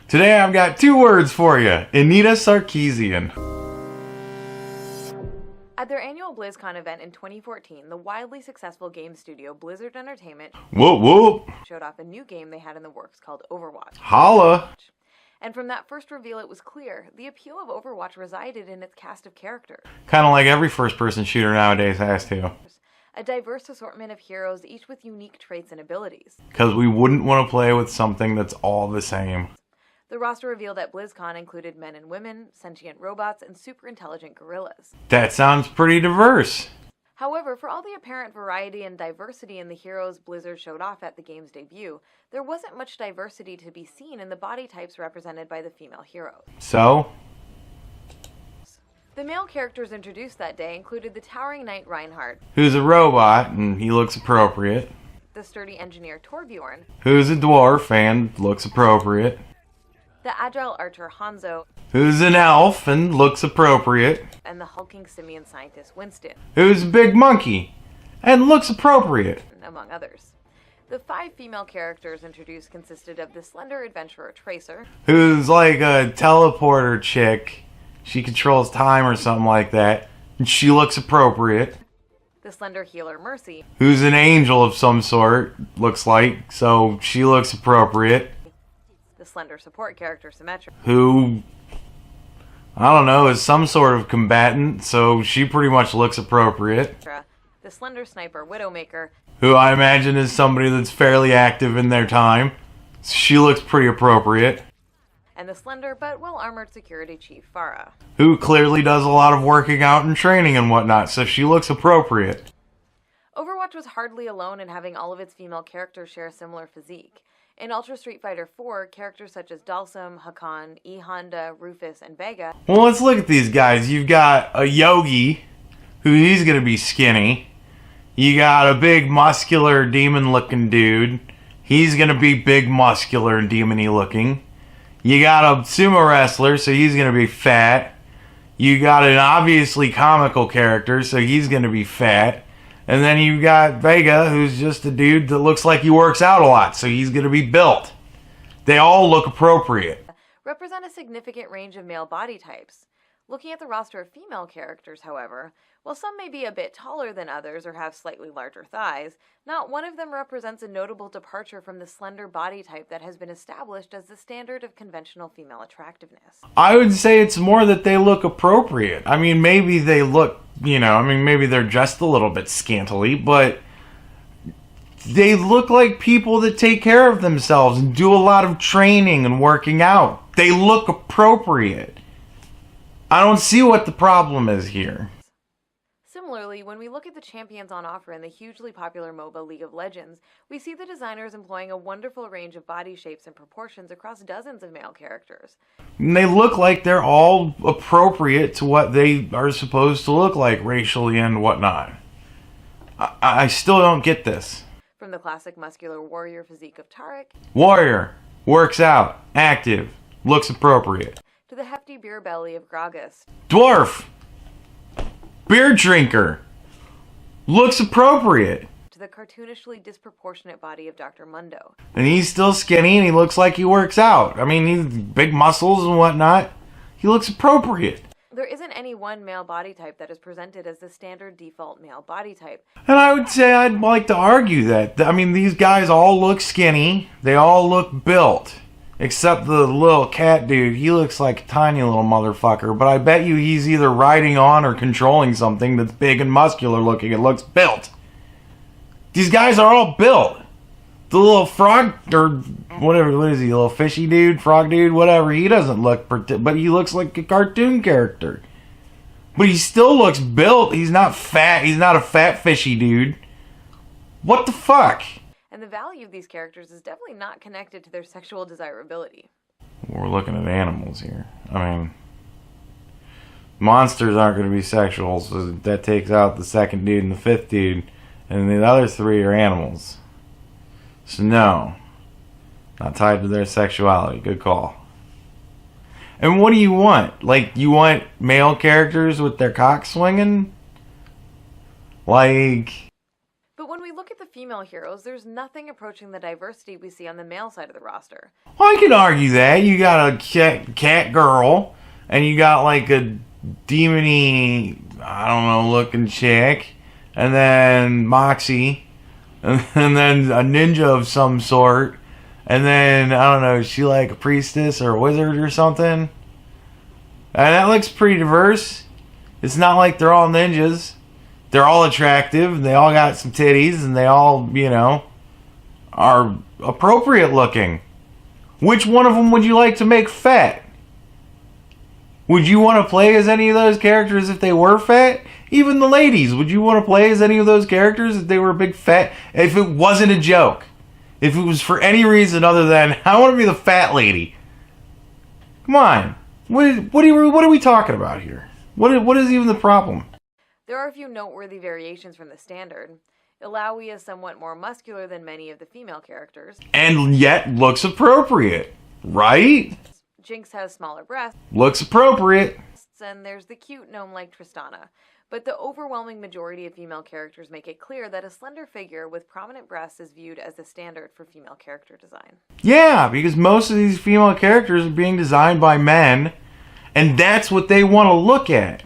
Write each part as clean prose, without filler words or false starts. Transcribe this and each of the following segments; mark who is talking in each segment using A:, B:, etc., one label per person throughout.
A: Today I've got 2 words for you. Anita Sarkeesian.
B: At their annual BlizzCon event in 2014, the wildly successful game studio Blizzard Entertainment
A: Whoop whoop.
B: showed off a new game they had in the works called Overwatch.
A: Holla.
B: And from that first reveal, it was clear the appeal of Overwatch resided in its cast of characters.
A: Kind of like every first-person shooter nowadays has to.
B: A diverse assortment of heroes, each with unique traits and abilities.
A: Because we wouldn't want to play with something that's all the same.
B: The roster revealed at BlizzCon included men and women, sentient robots, and super intelligent gorillas.
A: That sounds pretty diverse.
B: However, for all the apparent variety and diversity in the heroes Blizzard showed off at the game's debut, there wasn't much diversity to be seen in the body types represented by the female heroes.
A: So?
B: The male characters introduced that day included the towering knight Reinhardt,
A: Who's a robot, and he looks appropriate.
B: the sturdy engineer Torbjorn,
A: Who's a dwarf, and looks appropriate.
B: the agile archer Hanzo,
A: Who's an elf, and looks appropriate.
B: and the hulking simian scientist Winston,
A: Who's a big monkey, and looks appropriate.
B: among others. The 5 female characters introduced consisted of the slender adventurer Tracer,
A: Who's like a teleporter chick. She controls time or something like that. And she looks appropriate.
B: the slender healer Mercy,
A: Who's an angel of some sort, looks like. So she looks appropriate.
B: the slender support character Symmetra,
A: Who, I don't know, is some sort of combatant. So she pretty much looks appropriate.
B: the slender sniper Widowmaker,
A: Who I imagine is somebody that's fairly active in their time. She looks pretty appropriate.
B: and the slender but well-armored security chief Farah.
A: Who clearly does a lot of working out and training and whatnot, so she looks appropriate.
B: Overwatch was hardly alone in having all of its female characters share a similar physique. In Ultra Street Fighter 4, characters such as Dalsum, Hakan, E. Honda, Rufus, and Vega.
A: Well, let's look at these guys. You've got a Yogi, who he's going to be skinny. You got a big, muscular, demon-looking dude. He's going to be big, muscular, and demon-y looking. You got a sumo wrestler, so he's going to be fat. You got an obviously comical character, so he's going to be fat. And then you got Vega, who's just a dude that looks like he works out a lot, so he's going to be built. They all look appropriate.
B: Represent a significant range of male body types. Looking at the roster of female characters, however, while some may be a bit taller than others or have slightly larger thighs, not one of them represents a notable departure from the slender body type that has been established as the standard of conventional female attractiveness.
A: I would say it's more that they look appropriate. I mean, maybe they look, maybe they're dressed a little bit scantily, but they look like people that take care of themselves and do a lot of training and working out. They look appropriate. I don't see what the problem is here.
B: Similarly, when we look at the champions on offer in the hugely popular MOBA League of Legends, we see the designers employing a wonderful range of body shapes and proportions across dozens of male characters.
A: And they look like they're all appropriate to what they are supposed to look like racially and whatnot. I still don't get this.
B: From the classic muscular warrior physique of Tarek,
A: Warrior, works out, active, looks appropriate.
B: to the hefty beer belly of Gragas,
A: Dwarf, beer drinker, looks appropriate.
B: to the cartoonishly disproportionate body of Dr. Mundo,
A: And he's still skinny and he looks like he works out. I mean, he's big muscles and whatnot. He looks appropriate.
B: There isn't any one male body type that is presented as the standard default male body type.
A: And I would say I'd like to argue that. I mean, these guys all look skinny. They all look built. Except the little cat dude. He looks like a tiny little motherfucker. But I bet you he's either riding on or controlling something that's big and muscular looking. It looks built. These guys are all built. The little frog, or whatever, what is he, a little fishy dude, frog dude, whatever, he doesn't look, but he looks like a cartoon character. But he still looks built. He's not fat. He's not a fat fishy dude. What the fuck?
B: And the value of these characters is definitely not connected to their sexual desirability.
A: We're looking at animals here. I mean, monsters aren't going to be sexual, so that takes out the second dude and the fifth dude, and the other 3 are animals. So no, not tied to their sexuality. Good call. And what do you want? Like, you want male characters with their cock swinging? Like...
B: But when we look at the female heroes, there's nothing approaching the diversity we see on the male side of the roster.
A: Well, I can argue that. You got a cat girl, and you got like a demony, I don't know, looking chick, and then Moxie, and then a ninja of some sort, and then, I don't know, is she like a priestess or a wizard or something? And that looks pretty diverse. It's not like they're all ninjas. They're all attractive, and they all got some titties, and they all, you know, are appropriate looking. Which one of them would you like to make fat? Would you want to play as any of those characters if they were fat? Even the ladies, would you want to play as any of those characters if they were a big fat? If it wasn't a joke. If it was for any reason other than, I want to be the fat lady. Come on. What are we talking about here? What is even the problem?
B: There are a few noteworthy variations from the standard. Ilaoi is somewhat more muscular than many of the female characters.
A: And yet looks appropriate, right?
B: Jinx has smaller breasts.
A: Looks appropriate.
B: And there's the cute gnome like Tristana. But the overwhelming majority of female characters make it clear that a slender figure with prominent breasts is viewed as the standard for female character design.
A: Yeah, because most of these female characters are being designed by men, and that's what they want to look at.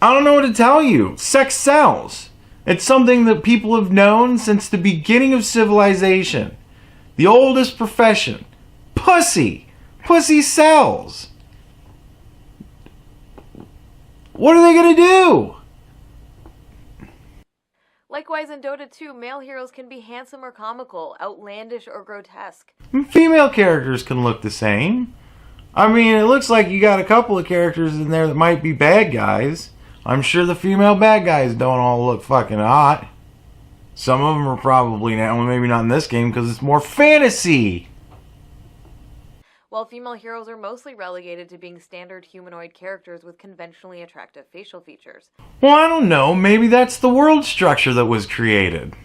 A: I don't know what to tell you. Sex sells. It's something that people have known since the beginning of civilization. The oldest profession. Pussy. Pussy sells. What are they going to do?
B: Likewise, in Dota 2, male heroes can be handsome or comical, outlandish or grotesque.
A: Female characters can look the same. I mean, it looks like you got a couple of characters in there that might be bad guys. I'm sure the female bad guys don't all look fucking hot. Some of them are probably not, well, maybe not in this game because it's more fantasy.
B: While female heroes are mostly relegated to being standard humanoid characters with conventionally attractive facial features.
A: Well, I don't know. Maybe that's the world structure that was created.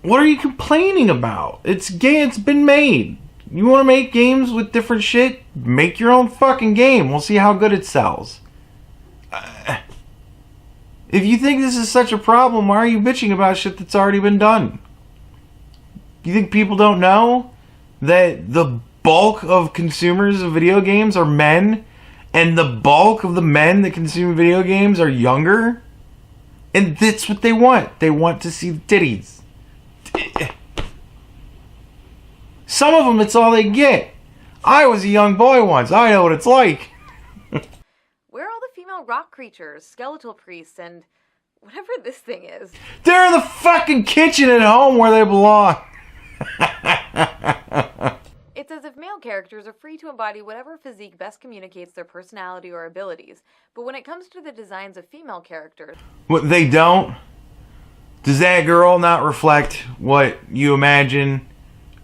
A: What are you complaining about? It's gay. It's been made. You want to make games with different shit? Make your own fucking game. We'll see how good it sells. If you think this is such a problem, why are you bitching about shit that's already been done? You think people don't know that the bulk of consumers of video games are men, and the bulk of the men that consume video games are younger? And that's what they want. They want to see the titties. Some of them, it's all they get. I was a young boy once. I know what it's like.
B: Where are all the female rock creatures, skeletal priests, and whatever this thing is?
A: They're in the fucking kitchen at home where they belong.
B: It's as if male characters are free to embody whatever physique best communicates their personality or abilities. But when it comes to the designs of female characters...
A: What, they don't? Does that girl not reflect what you imagine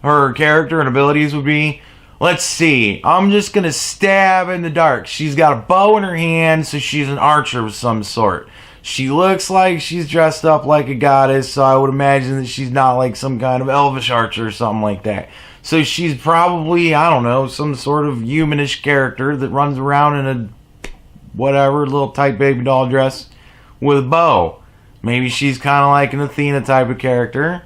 A: her character and abilities would be? Let's see. I'm just going to stab in the dark. She's got a bow in her hand, so she's an archer of some sort. She looks like she's dressed up like a goddess, so I would imagine that she's not like some kind of elvish archer or something like that. So she's probably, I don't know, some sort of humanish character that runs around in a whatever, little tight baby doll dress with a bow. Maybe she's kind of like an Athena type of character.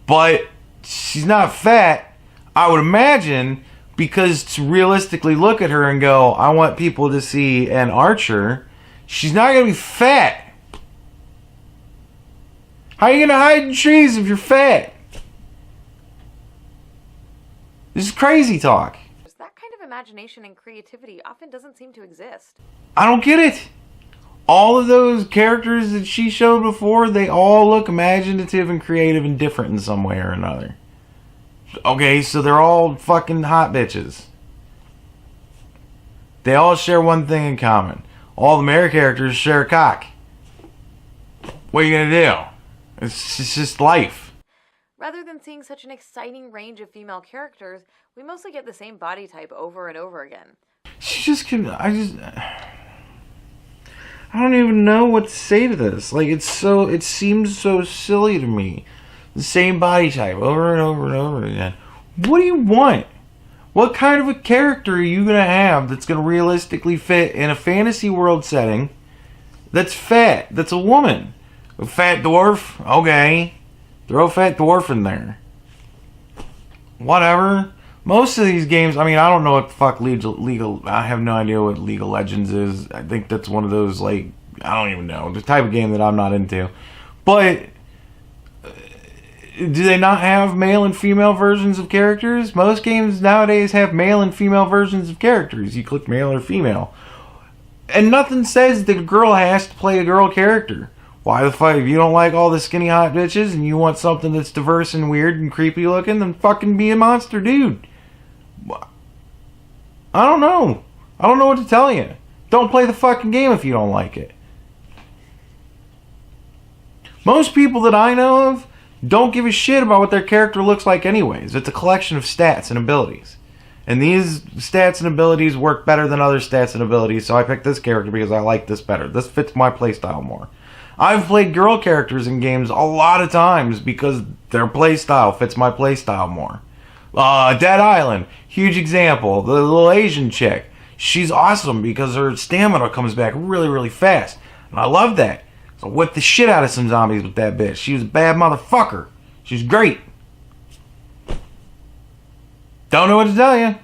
A: But she's not fat, I would imagine, because to realistically look at her and go, I want people to see an archer, she's not going to be fat. How are you going to hide in trees if you're fat? This is crazy talk.
B: That kind of imagination and creativity often doesn't seem to exist.
A: I don't get it. All of those characters that she showed before, they all look imaginative and creative and different in some way or another. Okay, so they're all fucking hot bitches. They all share one thing in common. All the male characters share a cock. What are you going to do? It's just life.
B: Rather than seeing such an exciting range of female characters, we mostly get the same body type over and over again.
A: She just can... I don't even know what to say to this. Like, it seems so silly to me. The same body type over and over and over again. What do you want? What kind of a character are you going to have that's going to realistically fit in a fantasy world setting that's fat. That's a woman. A fat dwarf? Okay. Throw a fat dwarf in there. Whatever. Most of these games, I mean, I don't know what the fuck legal I have no idea what League of Legends is. I think that's one of those, like, I don't even know. The type of game that I'm not into. But do they not have male and female versions of characters? Most games nowadays have male and female versions of characters. You click male or female. And nothing says that a girl has to play a girl character. Why the fuck, if you don't like all the skinny hot bitches and you want something that's diverse and weird and creepy looking, then fucking be a monster dude. I don't know. I don't know what to tell you. Don't play the fucking game if you don't like it. Most people that I know of don't give a shit about what their character looks like anyways. It's a collection of stats and abilities. And these stats and abilities work better than other stats and abilities, so I picked this character because I like this better. This fits my playstyle more. I've played girl characters in games a lot of times because their playstyle fits my playstyle more. Dead Island, huge example. The little Asian chick. She's awesome because her stamina comes back really, really fast. And I love that. So I whipped the shit out of some zombies with that bitch. She was a bad motherfucker. She's great. Don't know what to tell you.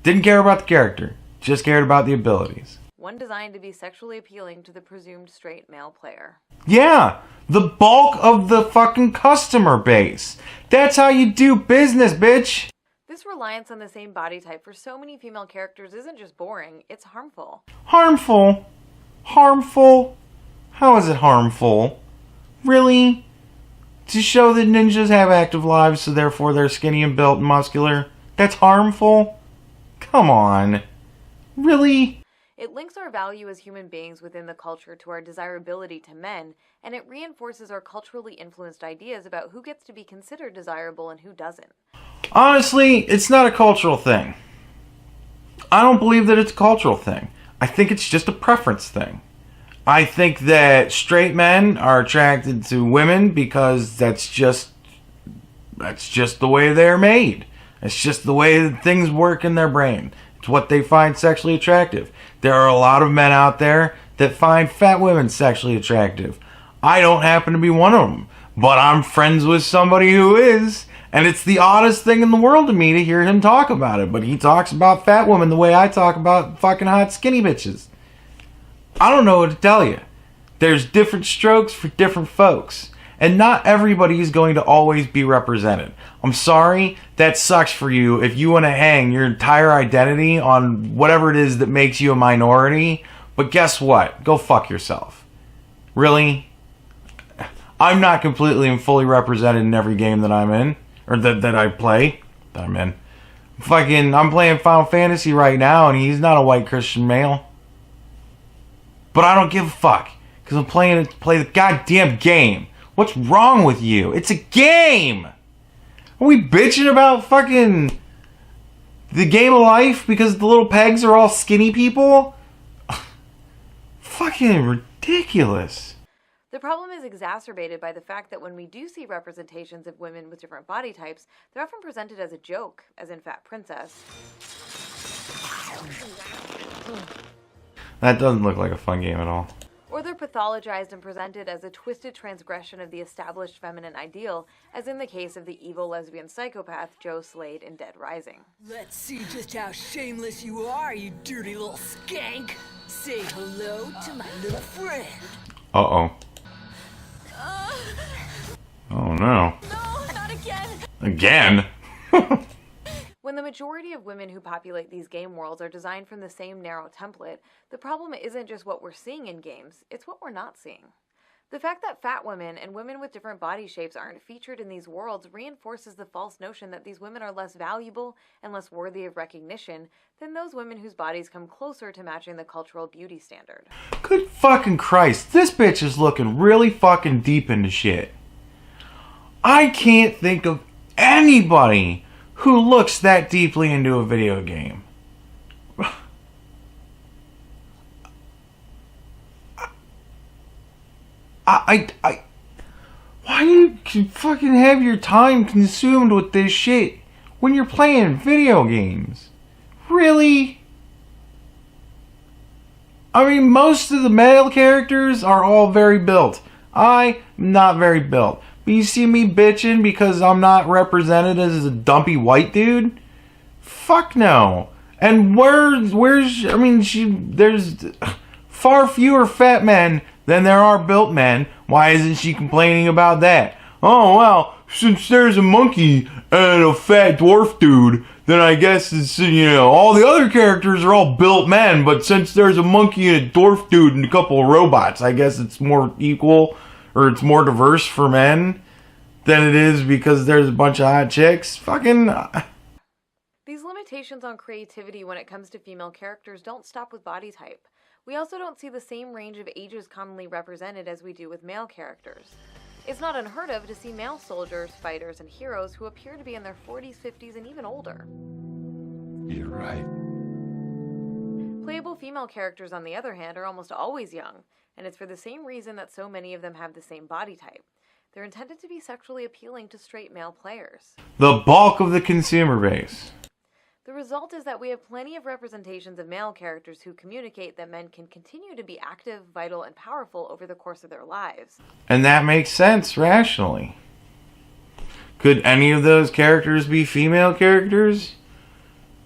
A: Didn't care about the character. Just cared about the abilities.
B: One designed to be sexually appealing to the presumed straight male player.
A: Yeah, the bulk of the fucking customer base. That's how you do business, bitch.
B: This reliance on the same body type for so many female characters isn't just boring, it's harmful.
A: Harmful? Harmful? How is it harmful? Really? To show that ninjas have active lives, so therefore they're skinny and built and muscular? That's harmful? Come on. Really?
B: It links our value as human beings within the culture to our desirability to men, and it reinforces our culturally influenced ideas about who gets to be considered desirable and who doesn't.
A: Honestly, it's not a cultural thing. I don't believe that it's a cultural thing. I think it's just a preference thing. I think that straight men are attracted to women because that's just the way they're made. It's just the way that things work in their brain. It's what they find sexually attractive. There are a lot of men out there that find fat women sexually attractive. I don't happen to be one of them, but I'm friends with somebody who is, and it's the oddest thing in the world to me to hear him talk about it, but he talks about fat women the way I talk about fucking hot skinny bitches. I don't know what to tell you. There's different strokes for different folks. And not everybody is going to always be represented. I'm sorry, that sucks for you if you want to hang your entire identity on whatever it is that makes you a minority. But guess what? Go fuck yourself. Really? I'm not completely and fully represented in every game that I'm in. Or that I play. That I'm in. I'm playing Final Fantasy right now and he's not a white Christian male. But I don't give a fuck. Because I'm playing to play the goddamn game. What's wrong with you? It's a game! Are we bitching about fucking the game of life because the little pegs are all skinny people? Fucking ridiculous.
B: The problem is exacerbated by the fact that when we do see representations of women with different body types, they're often presented as a joke, as in Fat Princess.
A: That doesn't look like a fun game at all.
B: Or they're pathologized and presented as a twisted transgression of the established feminine ideal, as in the case of the evil lesbian psychopath Joe Slade in Dead Rising.
C: Let's see just how shameless you are, you dirty little skank. Say hello to my little friend.
A: Uh-oh. Oh no.
B: No, not again!
A: Again?
B: When the majority of women who populate these game worlds are designed from the same narrow template, the problem isn't just what we're seeing in games, it's what we're not seeing. The fact that fat women and women with different body shapes aren't featured in these worlds reinforces the false notion that these women are less valuable and less worthy of recognition than those women whose bodies come closer to matching the cultural beauty standard.
A: Good fucking Christ, this bitch is looking really fucking deep into shit. I can't think of anybody who looks that deeply into a video game. Why do you fucking have your time consumed with this shit when you're playing video games? Really? I mean, most of the male characters are all very built. I'm not very built. But you see me bitching because I'm not represented as a dumpy white dude? Fuck no. And there's far fewer fat men than there are built men. Why isn't she complaining about that? Oh, well, since there's a monkey and a fat dwarf dude, then I guess it's, all the other characters are all built men, but since there's a monkey and a dwarf dude and a couple of robots, I guess it's more equal, or it's more diverse for men than it is because there's a bunch of hot chicks. Fucking...
B: These limitations on creativity when it comes to female characters don't stop with body type. We also don't see the same range of ages commonly represented as we do with male characters. It's not unheard of to see male soldiers, fighters, and heroes who appear to be in their 40s, 50s, and even older.
D: You're right.
B: Playable female characters, on the other hand, are almost always young, and it's for the same reason that so many of them have the same body type. They're intended to be sexually appealing to straight male players.
A: The bulk of the consumer base.
B: The result is that we have plenty of representations of male characters who communicate that men can continue to be active, vital, and powerful over the course of their lives.
A: And that makes sense rationally. Could any of those characters be female characters?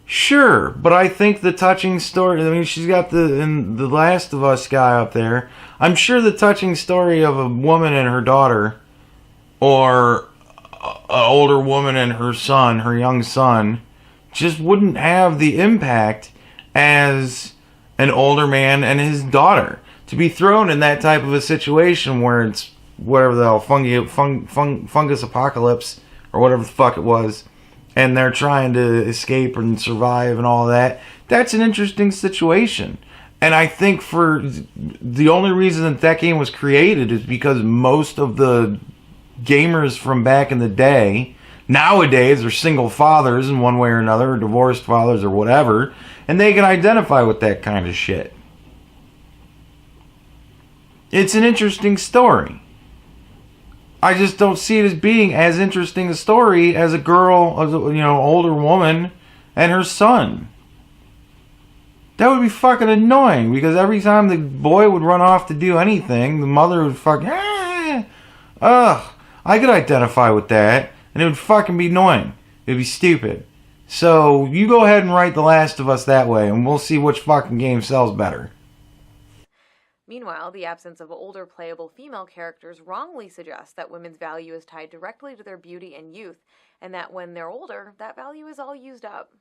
A: Sure, but I think the touching story... I mean, she's got the Last of Us guy up there. I'm sure the touching story of a woman and her daughter, or an older woman and her son, her young son, just wouldn't have the impact as an older man and his daughter. To be thrown in that type of a situation where it's whatever the hell, fungus apocalypse, or whatever the fuck it was, and they're trying to escape and survive and all that, that's an interesting situation. And I think for the only reason that game was created is because most of the gamers from back in the day nowadays are single fathers in one way or another, or divorced fathers or whatever, and they can identify with that kind of shit. It's an interesting story. I just don't see it as being as interesting a story as a girl, as a, older woman and her son. That would be fucking annoying, because every time the boy would run off to do anything, the mother would fucking, I could identify with that. And it would fucking be annoying. It'd be stupid. So, you go ahead and write The Last of Us that way, and we'll see which fucking game sells better.
B: Meanwhile, the absence of older playable female characters wrongly suggests that women's value is tied directly to their beauty and youth, and that when they're older, that value is all used up.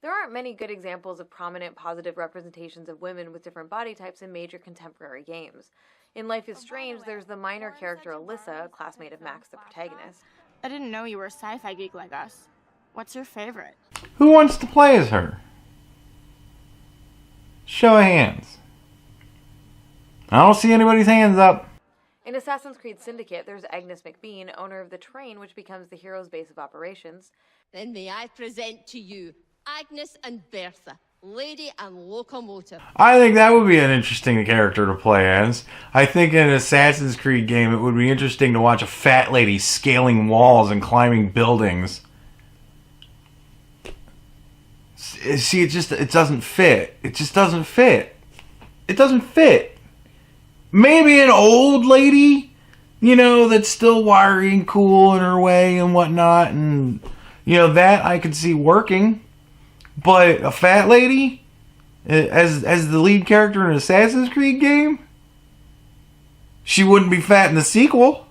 B: There aren't many good examples of prominent positive representations of women with different body types in major contemporary games. In Life is Strange, there's the minor character Alyssa, a classmate of Max, the protagonist.
E: I didn't know you were a sci-fi geek like us. What's your favorite?
A: Who wants to play as her? Show of hands. I don't see anybody's hands up.
B: In Assassin's Creed Syndicate, there's Agnes McBean, owner of the train which becomes the hero's base of operations.
F: Then may I present to you Agnes and Bertha, lady and locomotive.
A: I think that would be an interesting character to play as. I think in an Assassin's Creed game it would be interesting to watch a fat lady scaling walls and climbing buildings. See, it doesn't fit. It just doesn't fit. It doesn't fit. Maybe an old lady, that's still wiry and cool in her way and whatnot, and, that I could see working. But a fat lady, as the lead character in an Assassin's Creed game, she wouldn't be fat in the sequel.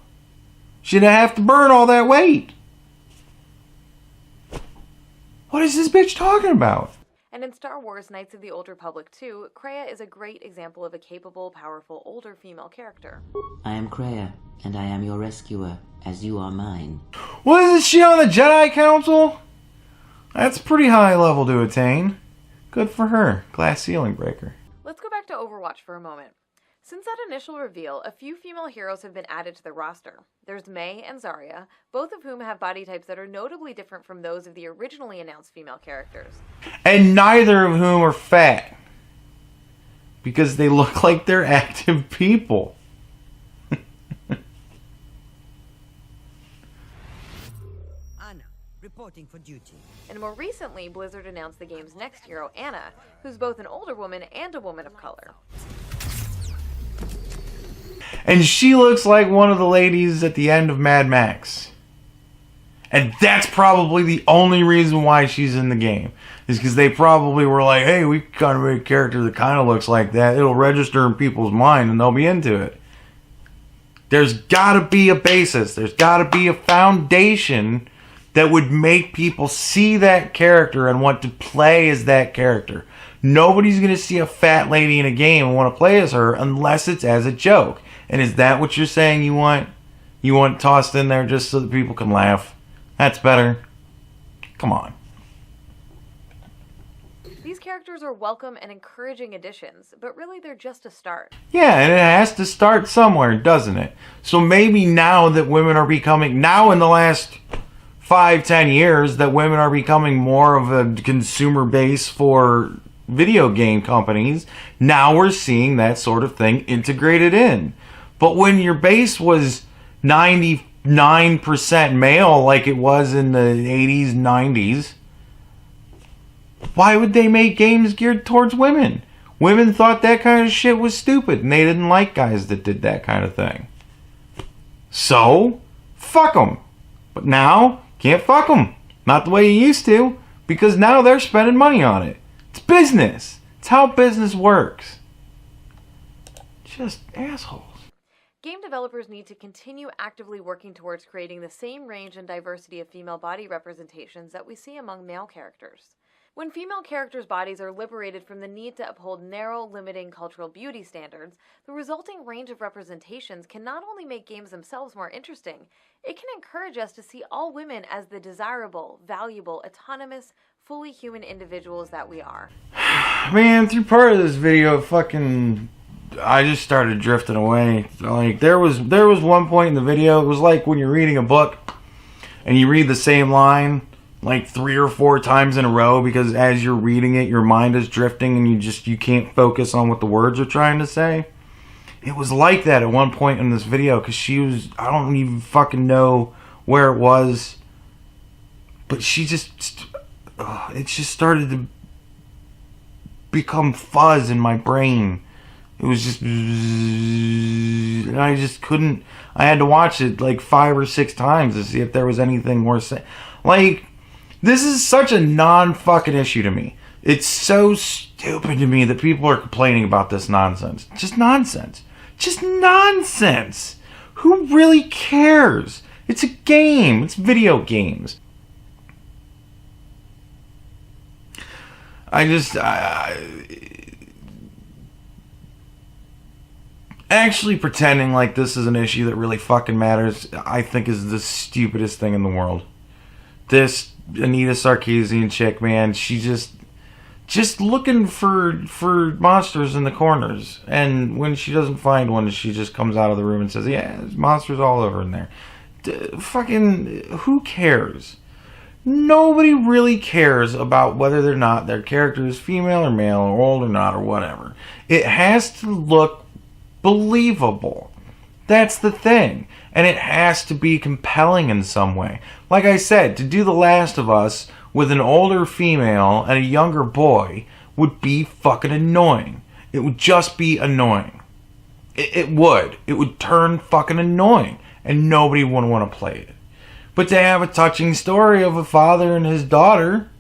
A: She'd have to burn all that weight. What is this bitch talking about?
B: And in Star Wars Knights of the Old Republic 2, Kreia is a great example of a capable, powerful, older female character.
G: I am Kreia, and I am your rescuer, as you are mine.
A: Wasn't she on the Jedi Council? That's pretty high level to attain. Good for her. Glass ceiling breaker.
B: Let's go back to Overwatch for a moment. Since that initial reveal, a few female heroes have been added to the roster. There's Mei and Zarya, both of whom have body types that are notably different from those of the originally announced female characters.
A: And neither of whom are fat. Because they look like they're active people.
C: reporting for duty.
B: And more recently, Blizzard announced the game's next hero, Anna, who's both an older woman and a woman of color.
A: And she looks like one of the ladies at the end of Mad Max. And that's probably the only reason why she's in the game. Is because they probably were like, hey, we kind of made a character that kind of looks like that. It'll register in people's mind and they'll be into it. There's got to be a basis. There's got to be a foundation that would make people see that character and want to play as that character. Nobody's going to see a fat lady in a game and want to play as her unless it's as a joke. And is that what you're saying you want? You want tossed in there just so that people can laugh? That's better. Come on.
B: These characters are welcome and encouraging additions, but really they're just a start.
A: Yeah, and it has to start somewhere, doesn't it? So maybe now that women are becoming, now in the last 5-10 years, that women are becoming more of a consumer base for video game companies, now we're seeing that sort of thing integrated in. But when your base was 99% male like it was in the 80s, 90s, why would they make games geared towards women? Women thought that kind of shit was stupid, and they didn't like guys that did that kind of thing. So, fuck them. But now, can't fuck them. Not the way you used to, because now they're spending money on it. It's business. It's how business works. Just assholes.
B: Game developers need to continue actively working towards creating the same range and diversity of female body representations that we see among male characters. When female characters' bodies are liberated from the need to uphold narrow, limiting cultural beauty standards, the resulting range of representations can not only make games themselves more interesting, it can encourage us to see all women as the desirable, valuable, autonomous, fully human individuals that we are.
A: Man, through part of this video, I just started drifting away. Like, there was one point in the video, it was like when you're reading a book and you read the same line like 3 or 4 times in a row, because as you're reading it, your mind is drifting and you can't focus on what the words are trying to say. It was like that at one point in this video, because I don't even fucking know where it was, but it just started to become fuzz in my brain. It was just, and I just couldn't, I had to watch it like 5 or 6 times to see if there was anything worth saying. Like, this is such a non-fucking issue to me. It's so stupid to me that people are complaining about this nonsense. Just nonsense. Just nonsense. Who really cares? It's a game. It's video games. Actually pretending like this is an issue that really fucking matters, I think is the stupidest thing in the world. This Anita Sarkeesian chick, man, she just looking for monsters in the corners, and when she doesn't find one, she just comes out of the room and says, yeah, there's monsters all over in there. Fucking, who cares? Nobody really cares about whether or not their character is female or male or old or not or whatever. It has to look believable. That's the thing. And it has to be compelling in some way. Like I said, to do The Last of Us with an older female and a younger boy would be fucking annoying. It would just be annoying. It would. It would turn fucking annoying. And nobody would want to play it. But to have a touching story of a father and his daughter,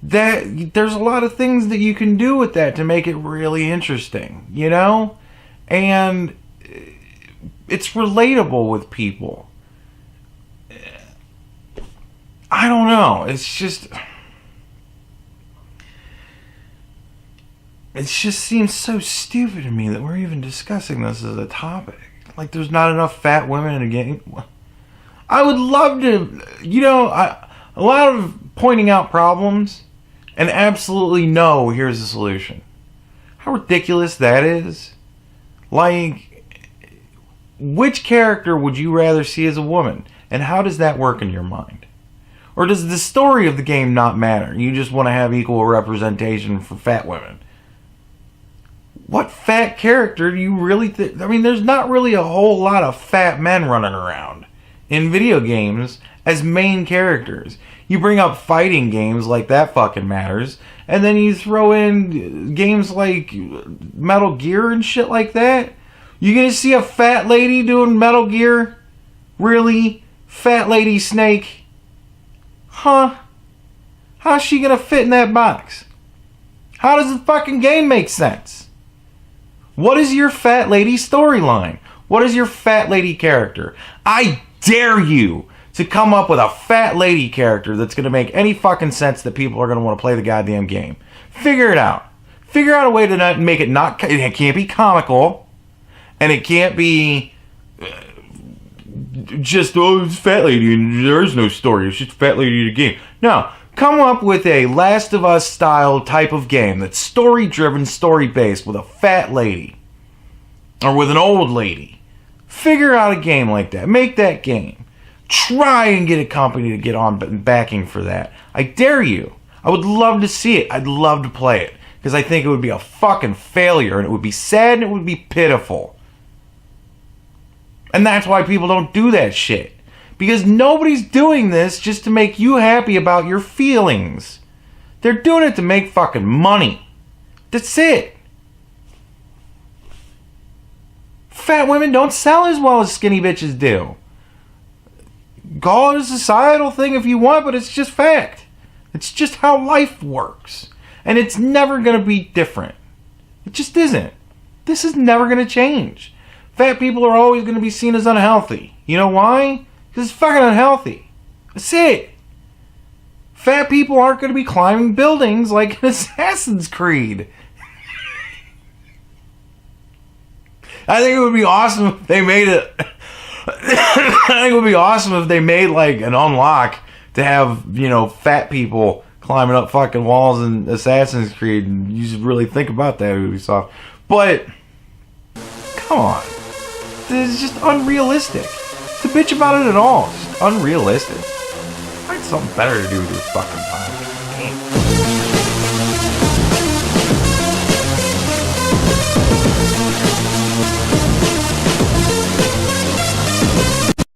A: there's a lot of things that you can do with that to make it really interesting, you know? And it's relatable with people. I don't know. It just seems so stupid to me that we're even discussing this as a topic. Like, there's not enough fat women in a game. I would love to, a lot of pointing out problems and absolutely no, here's the solution. How ridiculous that is. Like, which character would you rather see as a woman? And how does that work in your mind? Or does the story of the game not matter? You just want to have equal representation for fat women. What fat character do you really think? I mean, there's not really a whole lot of fat men running around in video games as main characters. You bring up fighting games like that fucking matters. And then you throw in games like Metal Gear and shit like that. You gonna see a fat lady doing Metal Gear? Really? Fat lady Snake? Huh? How's she gonna fit in that box? How does the fucking game make sense? What is your fat lady storyline? What is your fat lady character? I dare you to come up with a fat lady character that's going to make any fucking sense that people are going to want to play the goddamn game. Figure it out. Figure out a way to not make it not... It can't be comical. And it can't be... just, oh, it's a fat lady and there is no story. It's just a fat lady in a game. No. Come up with a Last of Us style type of game that's story-driven, story-based with a fat lady. Or with an old lady. Figure out a game like that. Make that game. Try and get a company to get on backing for that. I dare you. I would love to see it. I'd love to play it. Because I think it would be a fucking failure. And it would be sad and it would be pitiful. And that's why people don't do that shit. Because nobody's doing this just to make you happy about your feelings. They're doing it to make fucking money. That's it. Fat women don't sell as well as skinny bitches do. Call it a societal thing if you want, but it's just fact. It's just how life works. And it's never going to be different. It just isn't. This is never going to change. Fat people are always going to be seen as unhealthy. You know why? Because it's fucking unhealthy. That's it. Fat people aren't going to be climbing buildings like in Assassin's Creed. I think it would be awesome if they made it. I think it would be awesome if they made like an unlock to have, you know, fat people climbing up fucking walls in Assassin's Creed. And you should really think about that, Ubisoft. But come on, this is just unrealistic. To bitch about it at all, it's just unrealistic. Find something better to do with your fucking time. Damn.